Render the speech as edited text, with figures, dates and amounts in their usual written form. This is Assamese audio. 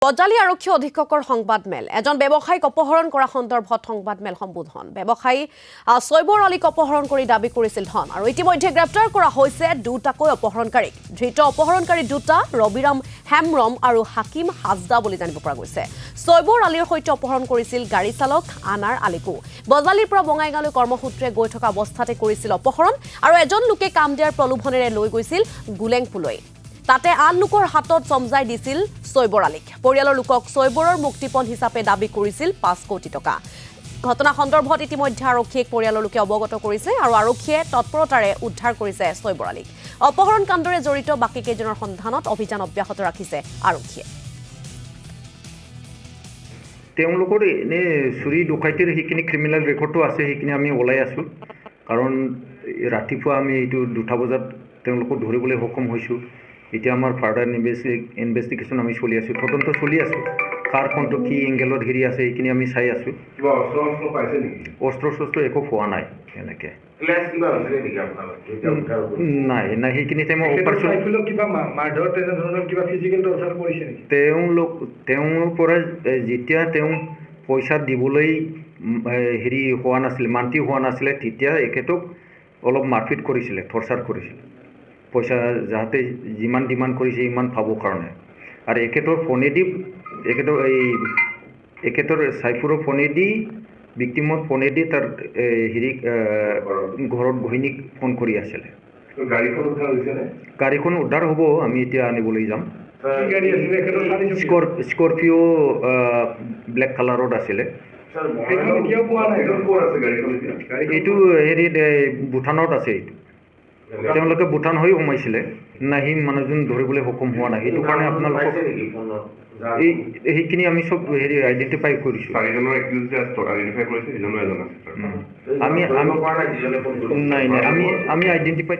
বজালী আৰক্ষী অধীক্ষকৰ সংবাদমেল এজন ব্যৱসায়ীক অপহৰণ কৰা সন্দৰ্ভত সংবাদমেল সম্বোধন ব্যৱসায়ী ছয়বৰ আলীক অপহৰণ কৰি দাবী কৰিছিল ধন আৰু ইতিমধ্যে গ্ৰেপ্তাৰ কৰা হৈছে দুটাকৈ অপহৰণকাৰীক ধৃত অপহৰণকাৰী দুটা ৰবিৰাম হেমৰম আৰু হাকিম হাজদা বুলি জানিব পৰা গৈছে ছয়বৰ আলীৰ সৈতে অপহৰণ কৰিছিল গাড়ী চালক আনাৰ আলীকো বজালীৰ পৰা বঙাইগাঁৱলৈ কৰ্মসূত্ৰে গৈ থকা অৱস্থাতে কৰিছিল অপহৰণ আৰু এজন লোকে কাম দিয়াৰ প্ৰলোভনেৰে লৈ গৈছিল গুলেংপুলৈ তাতে আন লোকৰ হাতত চমজাই দিছিল ছয়বৰ আলীক পৰিয়ালৰ লোকক ছয়বৰৰ মুক্তিপণ হিচাপে দাবী কৰিছিল 5 কোটি টকা ঘটনা সন্দৰ্ভত ইতিমধ্যে আৰক্ষীক পৰিয়ালৰ লোকে অৱগত কৰিছে আৰু আৰক্ষীয়ে তৎপৰতাৰে উদ্ধাৰ কৰিছে ছয়বৰ আলীক অপহৰণ কাণ্ডৰে জড়িত বাকি কেইজনৰ সন্ধানত অভিযান অব্যাহত ৰাখিছে আৰক্ষীয়ে তেওঁলোকৰ এনে চুৰি ডকাইতিৰ সেইখিনি ক্ৰিমিনেল ৰেকৰ্ডটো আছে সেইখিনি আমি ওলাই আছোঁ কাৰণ ৰাতিপুৱা আমি এইটো 2টা বজাত তেওঁলোকক ধৰিবলৈ সক্ষম হৈছোঁ এতিয়া আমাৰ ফাৰ্ডাৰ ইনভেষ্টিগেশ্যন আমি চলি আছোঁ তদন্ত চলি আছোঁ কাৰ কোনটো কি এংগেলত হেৰি আছে এইখিনি আমি চাই আছোঁ কিবা অস্ত্ৰ পাইছে নেকি অস্ত্ৰ একো পোৱা নাই এনেকৈ ক্লাছ কিবা হৈছিলে নেকি আপোনালোকে নাই সেইখিনি টাইমত অপাৰেশ্যন কিবা মাৰধৰ তেনেধৰণৰ কিবা ফিজিকেল টৰ্চাৰ কৰিছে নেকি তেওঁৰ পৰা যেতিয়া তেওঁ পইচা দিবলৈ হেৰি হোৱা নাছিলে মান্তি হোৱা নাছিলে তেতিয়া এখেতক অলপ মাৰপিট কৰিছিলে টৰ্চাৰ কৰিছিলে পইচা যাতে যিমান ডিমাণ্ড কৰিছে ইমান পাবৰ কাৰণে আৰু এখেতৰ ফোনেদি এখেতৰ চাইফুৰৰ ফোনেদি ভিক্টিমৰ ফোনেদি তাৰ হেৰি ঘৰত ঘৈণীক ফোন কৰি আছিলে গাড়ীখন উদ্ধাৰ হৈছেনে গাড়ীখন উদ্ধাৰ হ'ব আমি এতিয়া আনিবলৈ যাম কি গাড়ী আছিলে স্কৰপিঅ' ব্লেক কালাৰত আছিলে এতিয়াও পোৱা নাই ক'ত আছে গাড়ীখন এতিয়া এইটো হেৰি ভূটানত আছে এইটো তেওঁলোকে ভূটান হৈ সোমাইছিলে সি মানুহজন ধৰিবলৈ সক্ষম হোৱা নাই সেইটো কাৰণে আপোনালোকক নেকি ফোনত সেইখিনি আমি চব হেৰি আইডেণ্টিফাই কৰিছোঁ চাৰিজনৰ একিউজ আইডেণ্টিফাই কৰিছে সিজনো এজন আছে আমি আইডেণ্টিফাই